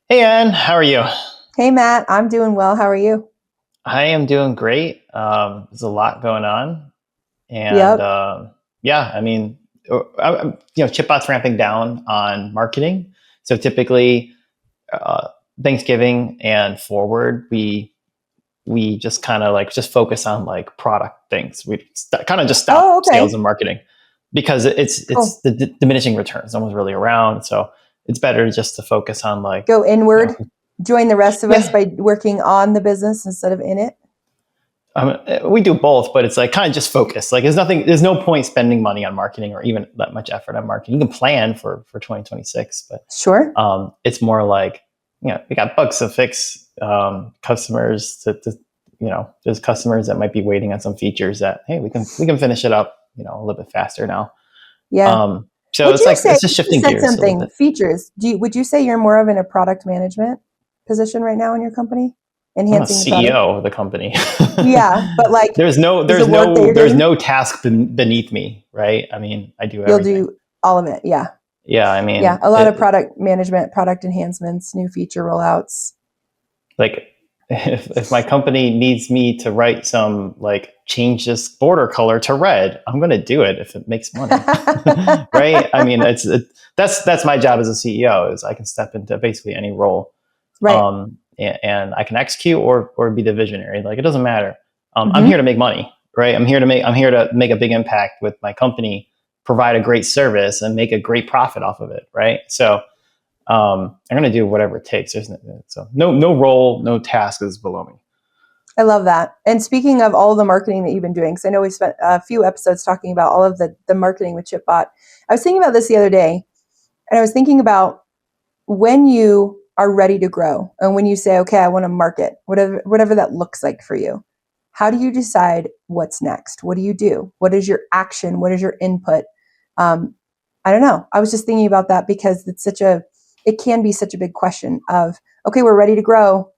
Hey Ann, how are you? Hey Matt, I'm doing well. How are you? I am doing great. There's a lot going on, and Yep. yeah, I mean, Chipbot's ramping down on marketing. So typically, uh, Thanksgiving and forward, we just kind of like just focus on like product things. We kind of just Oh, stop sales okay. and marketing because it's Cool. the diminishing returns. No one's really around, so it's better just to focus on like Go you know inward. Join the rest of us yeah. by working on the business instead of in it. We do both, but it's like kind of just focus. Like there's no point spending money on marketing or even that much effort on marketing. You can plan for 2026, but Sure. it's more like, we got bugs to fix, customers there's customers that might be waiting on some features that, hey, we can finish it up, a little bit faster now. Yeah. So Would it's you like, say it's just you shifting said gears a little something? bit. Features. Would you say you're more of in a product management position right now in your company, I'm a enhancing the product? CEO of the company. Yeah, but like, there's no is the there's work that no you're there's doing, no task beneath me, right? I mean, I do you'll everything. do all of it. Yeah. Yeah, I Yeah. mean, A lot of product management, product enhancements, new feature rollouts. like if my company needs me to write some like change this border color to red, I'm going to do it if it makes money. Right? I mean, that's my job as a CEO, is I can step into basically any role, Right. and I can execute or be the visionary. Like, it doesn't matter. I'm here to Hmm. make money, right? I'm here to make a big impact with my company, provide a great service, and make a great profit off of it, right? So I'm going to do whatever it takes. No role, no task is below me. I love that. And speaking of all the marketing that you've been doing, because I know we spent a few episodes talking about all of the marketing with ChipBot. I was thinking about this the other day, and I was thinking about when you are ready to grow and when you say, okay, I want to market, whatever that looks like for you. How do you decide what's next? What do you do? What is your action? What is your input? Um, I don't know. I was just thinking about that because it can be such a big question of, okay, we're ready to grow.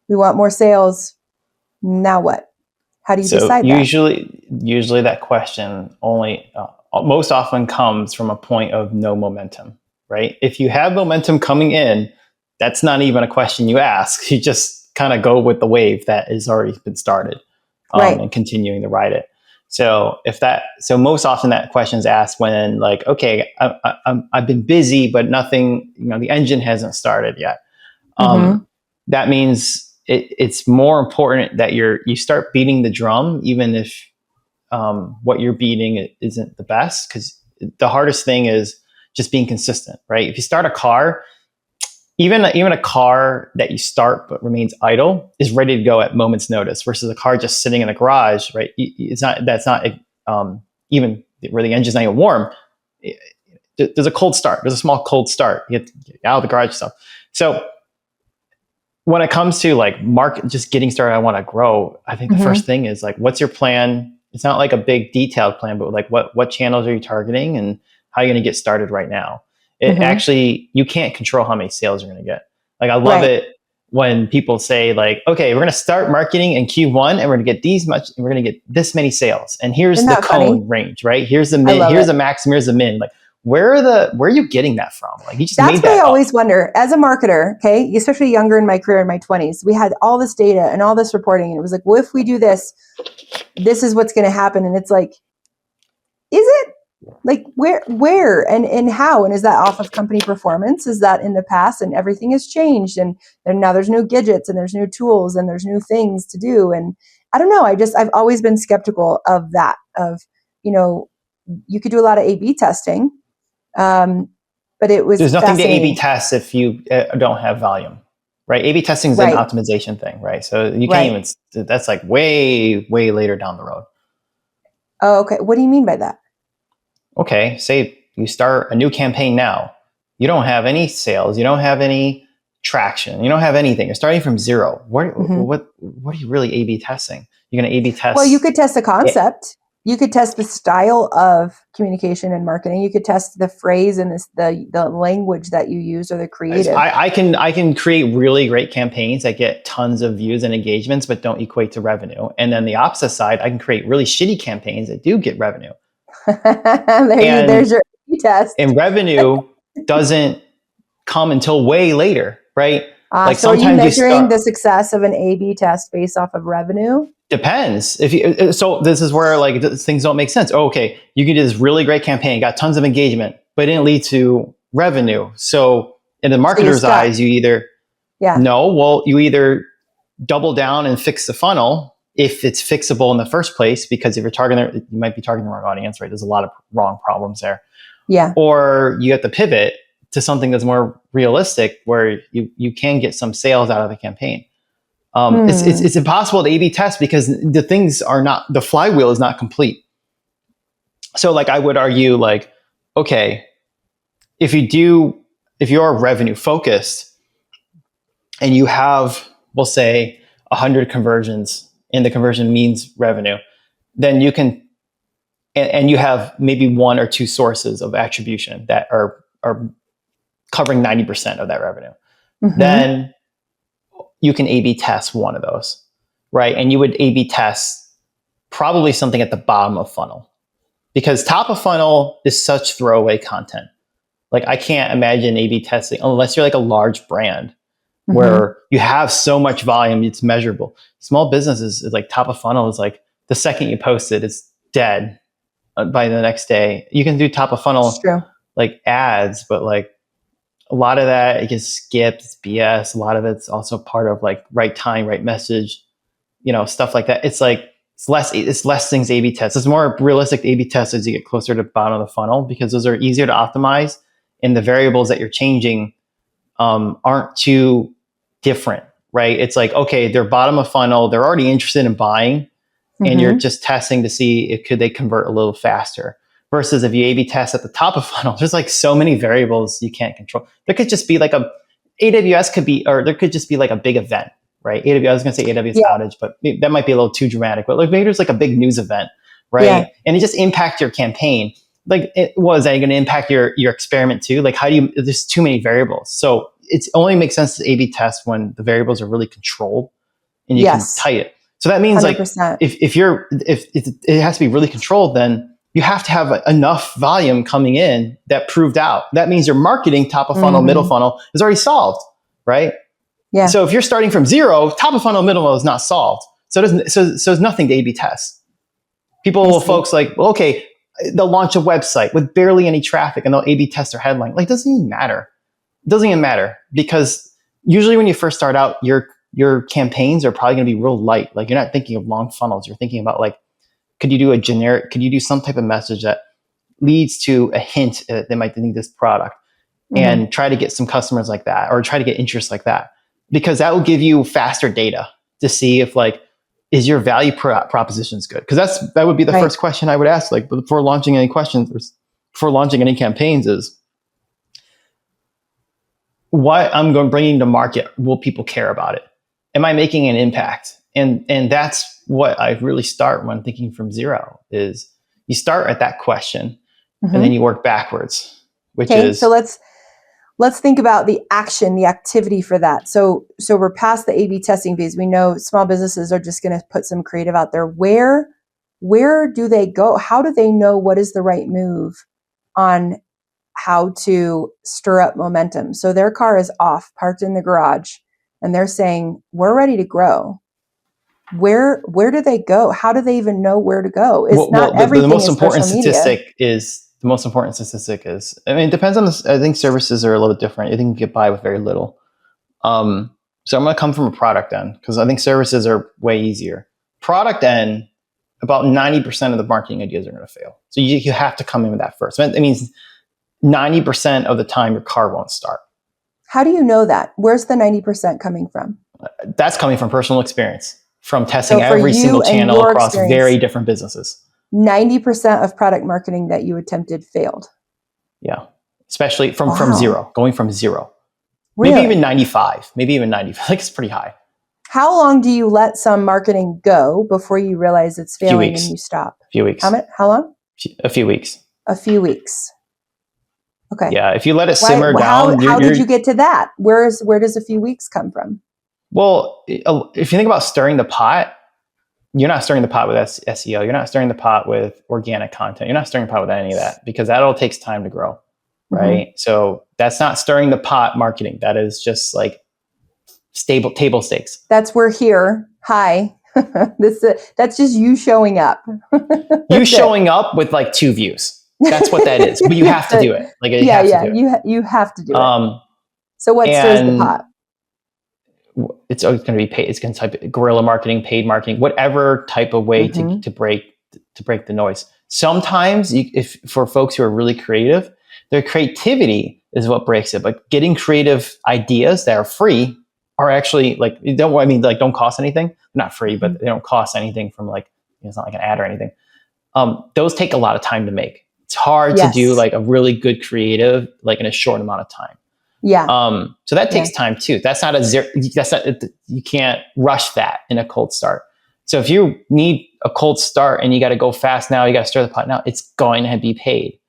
We want more sales. Now what? How do you So decide that? usually that question only most often comes from a point of no momentum, right? If you have momentum coming in, that's not even a question you ask. You just kind of go with the wave that has already been started, Right. and continuing to ride it. So most often that question is asked when, like, okay, I've been busy, but nothing, the engine hasn't started yet. Mm-hmm. That means it's more important that you start beating the drum, even if what you're beating isn't the best, because the hardest thing is just being consistent, right? If you start a car, even a car that you start but remains idle is ready to go at moment's notice, versus a car just sitting in the garage, right? It's not that's not even where the engine's not even warm. There's a cold start. There's a small cold start. You get out of the garage stuff. So when it comes to like just getting started, I want to grow. I think the first Mm-hmm. thing is like, what's your plan? It's not like a big detailed plan, but like what channels are you targeting and how are you going to get started right now? It Mm-hmm. actually, you can't control how many sales you're going to get. Like, I love Right. it when people say like, okay, we're going to start marketing in Q1 and we're going to get and we're going to get this many sales. And here's Isn't the that funny? cone range, right? Here's the I min, love here's the it. max, here's the min. Like, where are you getting that from? Like, you just That's made what I that up. always wonder as a marketer, okay, especially younger in my career in my 20s. We had all this data and all this reporting, and it was like, well, if we do this, this is what's going to happen. And it's like, is it? Like where and how? And is that off of company performance? Is that in the past and everything has changed and now there's new gadgets and there's new tools and there's new things to do? And I don't know. I've always been skeptical of that, of, you know, you could do a lot of A/B testing. Um, but it was There's nothing to A/B fascinating. test if you don't have volume, right? A/B testing is an Right. optimization thing, right? So you can't Right. even. That's like way, way later down the road. Oh, okay. What do you mean by that? Okay, say you start a new campaign now. You don't have any sales. You don't have any traction. You don't have anything. You're starting from zero. Hmm. What are you really A/B testing? You're going to A/B Well, you test could test the it. concept. You could test the style of communication and marketing. You could test the phrase and the language that you use or the creative. I can create really great campaigns that get tons of views and engagements, but don't equate to revenue. And then the opposite side, I can create really shitty campaigns that do get revenue. There's and your test. and revenue doesn't come until way later, right? Like So are you sometimes you measuring start, the success of an A/B test based off of revenue? depends. If you, so this is where like things don't make sense. Oh, okay, you can do this really great campaign, got tons of engagement, but it didn't lead to revenue. So in the So you're marketer's stuck. eyes, you either Yeah. no, well, you either double down and fix the funnel if it's fixable in the first place, because if you're targeting, you might be targeting the wrong audience, right? There's a lot of wrong problems there. Yeah. Or you have to pivot to something that's more realistic where you can get some sales out of the campaign. It's impossible to A/B test because the things are not, the flywheel is not complete. So like I would argue like, okay, if you're revenue focused and you have, we'll say 100 conversions and the conversion means revenue, then you can, and you have maybe one or two sources of attribution that are covering 90% of that revenue. Then you can A/B test one of those, right? And you would A/B test probably something at the bottom of funnel, because top of funnel is such throwaway content. Like I can't imagine A/B testing unless you're like a large brand where you have so much volume, it's measurable. Small businesses is like top of funnel is like the second you post it, it's dead by the next day. You can do top of It's funnel true. like ads, but like a lot of that it gets skipped. It's BS. A lot of it's also part of like right time, right message, stuff like that. It's like it's less things A/B tests. It's more realistic A/B tests as you get closer to the bottom of the funnel, because those are easier to optimize, and the variables that you're changing aren't too different, right? It's like, okay, they're bottom of funnel, they're already interested in buying, and you're just testing to see if could they convert a little faster. Versus if you A/B test at the top of funnel, there's like so many variables you can't control. There could just be like AWS could be, or there could just be like a big event, right? AWS, I was going to say AWS outage, but that might be a little too dramatic. But like maybe there's like a big news event, right? Yeah. And it just impacts your campaign. Like, that going to impact your experiment too? Like, how do you? There's too many variables, so it only makes sense to A/B test when the variables are really controlled and you can tight it. So that means 100%. like if it has to be really controlled, then you have to have enough volume coming in that proved out. That means your marketing top of funnel, middle funnel is already solved, right? Yeah. So if you're starting from zero, top of funnel, middle funnel is not solved. So there's nothing to A/B test. Folks like, well, okay, they'll launch a website with barely any traffic and they'll A/B test their headline. Like, it doesn't even matter. It doesn't even matter, because usually when you first start out, your campaigns are probably going to be real light. Like, you're not thinking of long funnels. You're thinking about like, could you do some type of message that leads to a hint that they might need this product, and try to get some customers like that, or try to get interest like that, because that will give you faster data to see if like, is your value propositions good? Because that would be the first question I would ask, like before launching any campaigns, is what I'm bringing to market. Will people care about it? Am I making an impact? And that's what I really start when thinking from zero. Is you start at that question, and then you work backwards, which is, so let's think about the action, the activity for that. So we're past the A/B testing phase. We know small businesses are just going to put some creative out there. Where do they go? How do they know what is the right move on how to stir up momentum? So their car is off, parked in the garage, and they're saying, we're ready to grow. Where do they go? How do they even know where to go? It's not everything. The most important statistic is, I mean, it depends on I think services are a little different. I think you can get by with very little. So I'm going to come from a product end, because I think services are way easier. Product end, about 90% of the marketing ideas are going to fail. So you have to come in with that first. It means 90% of the time your car won't start. How do you know that? Where's the 90% coming from? That's coming from personal experience, from testing every single channel across very different businesses. 90% of product marketing that you attempted failed. Yeah. Especially from zero, going from zero. Really? Maybe even 95. Like, it's pretty high. How long do you let some marketing go before you realize it's failing and you stop? A few weeks. How long? A few weeks. A few weeks. Okay. Yeah. If you let it simmer down. How did you get to that? Where does a few weeks come from? Well, if you think about stirring the pot, you're not stirring the pot with SEO. You're not stirring the pot with organic content. You're not stirring the pot with any of that, because that all takes time to grow, right? So that's not stirring the pot marketing. That is just like table stakes. That's we're here. Hi. That's just you showing up. You showing up with like 2 views. That's what that is. But you have to do it. Like you have to do it. You have to do it. So what stirs the pot? It's always going to be paid. It's going to type guerrilla marketing, paid marketing, whatever type of way to break the noise. Sometimes, if for folks who are really creative, their creativity is what breaks it. But getting creative ideas that are free are actually like don't cost anything. They're not free, but they don't cost anything from like it's not like an ad or anything. Those take a lot of time to make. It's hard to do like a really good creative like in a short amount of time. Yeah. So that takes time too. That's not you can't rush that in a cold start. So if you need a cold start and you got to go fast now, you got to stir the pot now, it's going to be paid.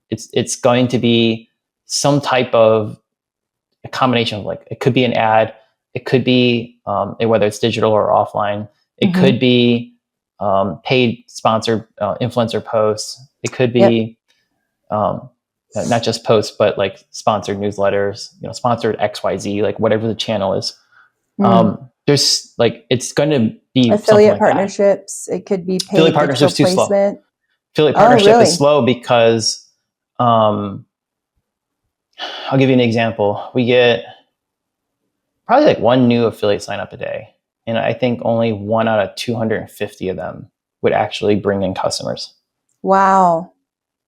It's going to be some type of a combination of like, it could be an ad. It could be, whether it's digital or offline, it could be, paid sponsored, influencer posts. It could be, not just posts, but like sponsored newsletters, sponsored XYZ, like whatever the channel is. There's like, it's going to be affiliate partnerships. It could be paid affiliate partnerships too slow. Affiliate partnership is slow because, I'll give you an example. We get probably like 1 new affiliate sign up a day. And I think only 1 out of 250 of them would actually bring in customers. Wow.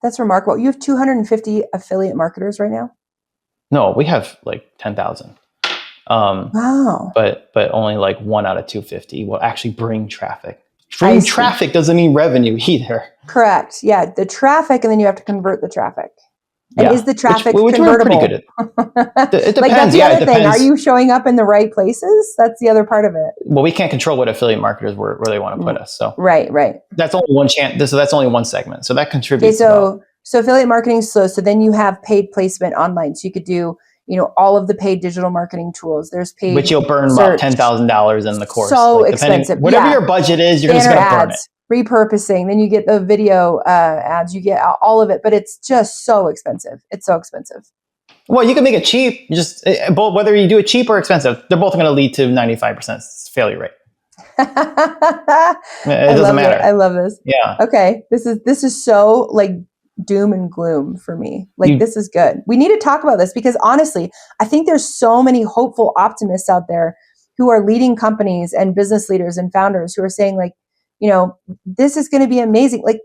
That's remarkable. You have 250 affiliate marketers right now? No, we have like 10,000. Wow. But only like 1 out of 250 will actually bring traffic. Bring traffic doesn't mean revenue either. Correct. Yeah. The traffic, and then you have to convert the traffic. And is the traffic which convertible? We're pretty good at. It depends. Like that's the other thing. Are you showing up in the right places? That's the other part of it. Well, we can't control what affiliate marketers where they want to put us. So right. That's only one chance. So that's only one segment. So that contributes. Okay, so affiliate marketing is slow. So then you have paid placement online. So you could do, all of the paid digital marketing tools. There's paid, which you'll burn about $10,000 in the course. So expensive. Whatever your budget is, you're just going to burn it. Repurposing, then you get the video ads, you get all of it, but it's just so expensive. It's so expensive. Well, you can make it cheap. But whether you do it cheap or expensive, they're both going to lead to 95% failure rate. It doesn't matter. I love this. Yeah. Okay. This is so like doom and gloom for me. Like this is good. We need to talk about this because honestly, I think there's so many hopeful optimists out there who are leading companies and business leaders and founders who are saying like, this is going to be amazing. Like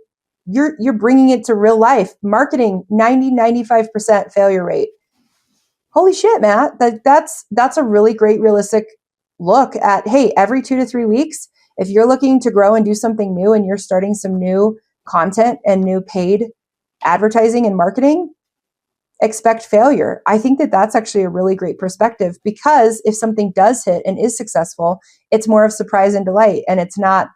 you're bringing it to real life. Marketing, 95% failure rate. Holy shit, Matt. That's a really great realistic look at, hey, every 2 to 3 weeks, if you're looking to grow and do something new and you're starting some new content and new paid advertising and marketing, expect failure. I think that's actually a really great perspective because if something does hit and is successful, it's more of surprise and delight and it's not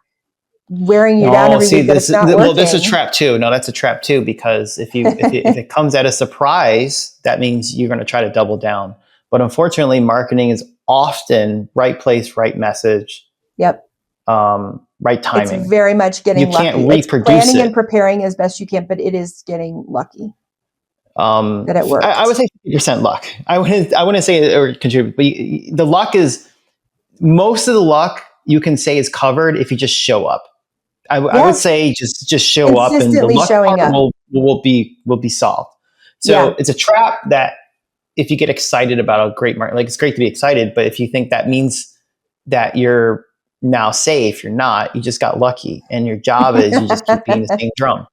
wearing you down every week. This is a trap too. No, that's a trap too, because if it comes at a surprise, that means you're going to try to double down. But unfortunately, marketing is often right place, right message. Yep. Right timing. It's very much getting lucky. You can't reproduce it's planning and preparing as best you can, but it is getting lucky. That it works. I would say 50% luck. I wouldn't say it or contribute, but the luck is most of the luck you can say is covered if you just show up. I would say just show up and the luck part will be solved. So it's a trap that if you get excited about a great market, like it's great to be excited, but if you think that means that you're now safe, you're not. You just got lucky, and your job is you just keep beating the same drum,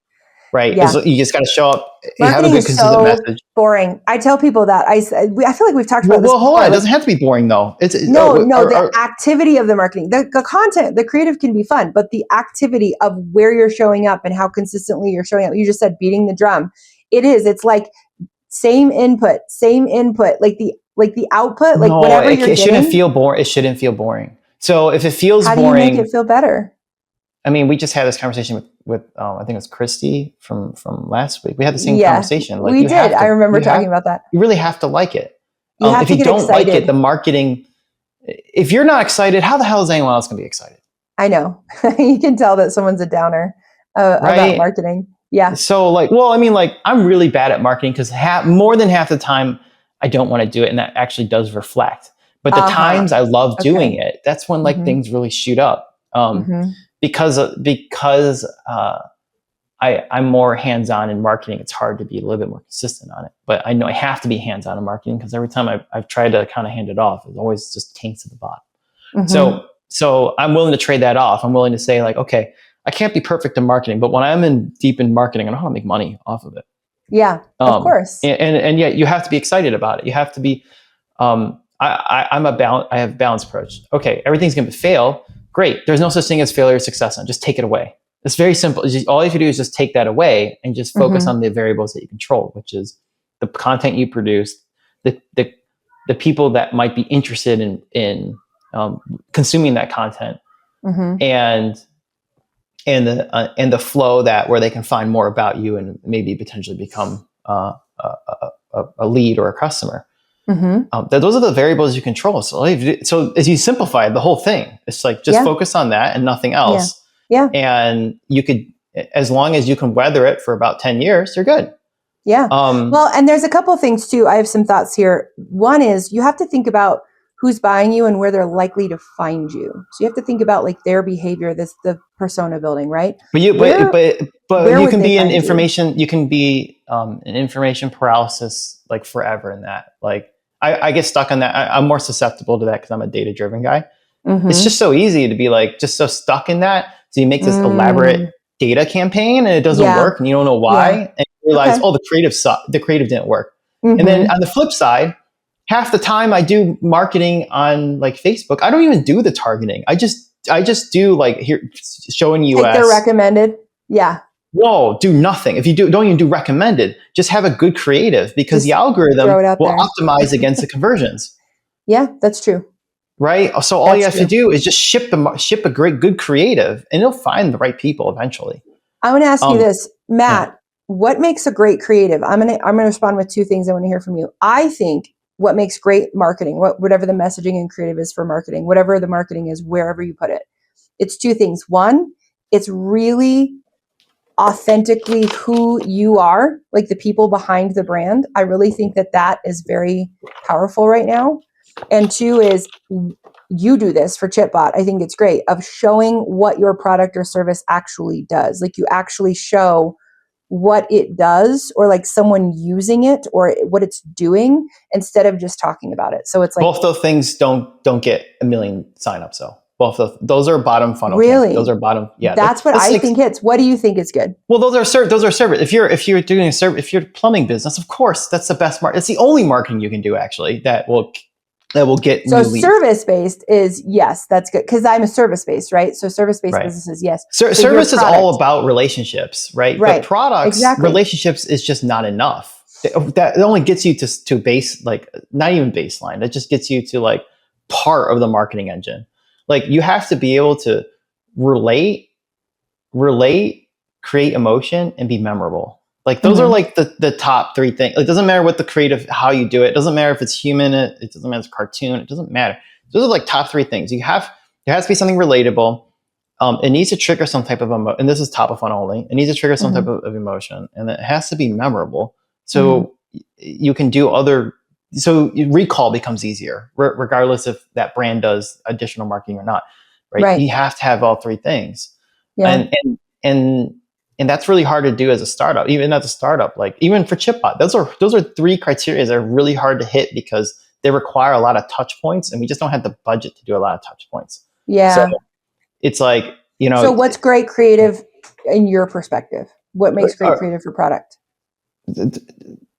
right? Yeah. You just got to show up. Marketing have a good, consistent message. Boring. I tell people that I feel like we've talked about this. Well, hold on. It doesn't have to be boring though. The activity of the marketing, the content, the creative can be fun, but the activity of where you're showing up and how consistently you're showing up. You just said beating the drum. It's like same input, like the output, like whatever you're getting. It shouldn't feel boring. It shouldn't feel boring. So if it feels boring, how do you make it feel better? I mean, we just had this conversation with I think it was Christy from last week. We had the same conversation. Like we did. I remember talking about that. You really have to like it. If you don't like it, the marketing. If you're not excited, how the hell is anyone else going to be excited? I know. You can tell that someone's a downer about marketing. Yeah. So I'm really bad at marketing because more than half the time I don't want to do it, and that actually does reflect. But the times I love doing it, that's when like things really shoot up. Because I'm more hands-on in marketing. It's hard to be a little bit more consistent on it, but I know I have to be hands-on in marketing because every time I've tried to kind of hand it off, it always just tanks at the bottom. So I'm willing to trade that off. I'm willing to say like, okay, I can't be perfect in marketing, but when I'm deep in marketing, I know how to make money off of it. Yeah, of course. And yet you have to be excited about it. You have to be, I have a balanced approach. Okay, everything's going to fail. Great. There's no such thing as failure or success. And just take it away. It's very simple. All you have to do is just take that away and just focus on the variables that you control, which is the content you produce, the people that might be interested in consuming that content, and the flow where they can find more about you and maybe potentially become a lead or a customer. Those are the variables you control. So as you simplify the whole thing, it's like just focus on that and nothing else. Yeah. And you could, as long as you can weather it for about 10 years, you're good. Yeah. Well, and there's a couple of things too. I have some thoughts here. One is you have to think about who's buying you and where they're likely to find you. So you have to think about like their behavior, the persona building, right? But you can be in information. You can be in information paralysis like forever in that. Like I get stuck on that. I'm more susceptible to that because I'm a data driven guy. It's just so easy to be like just so stuck in that. So you make this elaborate data campaign and it doesn't work and you don't know why. And you realize, the creative didn't work. And then on the flip side, half the time I do marketing on like Facebook, I don't even do the targeting. I just do like here showing you they're recommended. Yeah. Whoa, do nothing. If you don't even do recommended, just have a good creative because the algorithm will optimize against the conversions. Yeah, that's true. Right. So all you have to do is just ship a good creative and it'll find the right people eventually. I want to ask you this, Matt, what makes a great creative? I'm going to respond with two things I want to hear from you. I think what makes great marketing, whatever the messaging and creative is for marketing, whatever the marketing is, wherever you put it, it's two things. One, it's really authentically who you are, like the people behind the brand. I really think that is very powerful right now. And two is you do this for ChipBot. I think it's great of showing what your product or service actually does. Like you actually show what it does or like someone using it or what it's doing instead of just talking about it. So it's like both those things don't get a million signups though. Both of those are bottom funnel. Really? Those are bottom. Yeah. That's what I think hits. What do you think is good? Well, those are service. If you're doing a service, if you're plumbing business, of course, that's the best market. It's the only marketing you can do actually that will get so service-based is yes, that's good because I'm a service-based, right? So service-based businesses, yes. Service is all about relationships, right? But products, relationships is just not enough. That only gets you to base, like not even baseline. That just gets you to like part of the marketing engine. Like you have to be able to relate, create emotion, and be memorable. Like those are like the top three things. It doesn't matter what the creative, how you do it. It doesn't matter if it's human. It doesn't matter if it's cartoon. It doesn't matter. Those are like top three things. There has to be something relatable. It needs to trigger some type of emotion. And this is top of funnel only. It needs to trigger some type of emotion. And it has to be memorable. So you can do so recall becomes easier, regardless if that brand does additional marketing or not. Right? You have to have all three things. Yeah. And that's really hard to do as a startup, even as a startup, like even for ChipBot, those are three criteria that are really hard to hit because they require a lot of touch points and we just don't have the budget to do a lot of touch points. Yeah. So it's like, So what's great creative in your perspective? What makes great creative for product?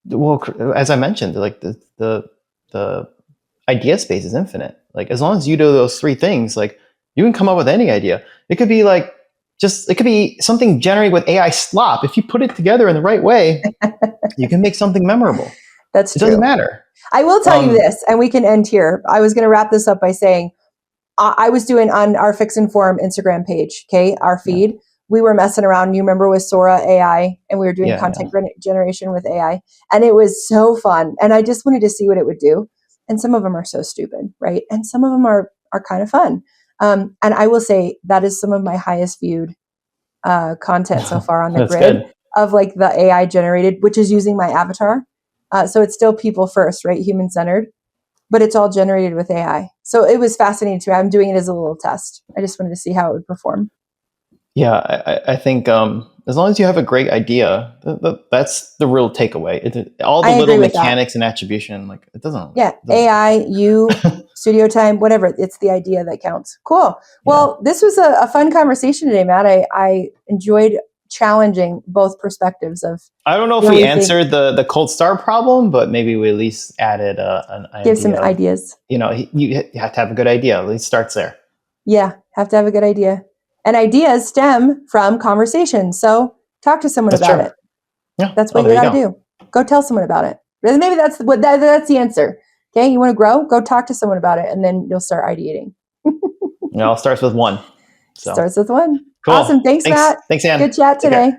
Well, as I mentioned, like the idea space is infinite. Like as long as you do those three things, like you can come up with any idea. It could be like, it could be something generated with AI slop. If you put it together in the right way, you can make something memorable. It doesn't matter. I will tell you this, and we can end here. I was going to wrap this up by saying, I was doing on our Fix and Form Instagram page, okay, our feed. We were messing around. You remember with Sora AI, and we were doing content generation with AI, and it was so fun. And I just wanted to see what it would do. And some of them are so stupid, right? And some of them are kind of fun. And I will say that is some of my highest viewed content so far on the grid of like the AI generated, which is using my avatar. So it's still people first, right? Human centered. but it's all generated with AI. So it was fascinating to me. I'm doing it as a little test. I just wanted to see how it would perform. Yeah, I think as long as you have a great idea, that's the real takeaway. All the I little agree with that. mechanics and attribution, like it doesn't. Yeah, AI, you, studio time, whatever. It's the idea that counts. Cool. Well, this was a fun conversation today, Matt. I enjoyed challenging both perspectives of. I don't know if we answered the cold start problem, but maybe we at least added an idea. Give some ideas. You have to have a good idea. At least starts there. Yeah, have to have a good idea. And ideas stem from conversation. So talk to someone about it. Yeah, that's what you got to do. Go tell someone about it. Maybe that's the answer. Okay, you want to grow? Go talk to someone about it, and then you'll start ideating. It all starts with one. Starts with one. Cool. Awesome. Thanks, Matt. Thanks, Ann. Good chat today.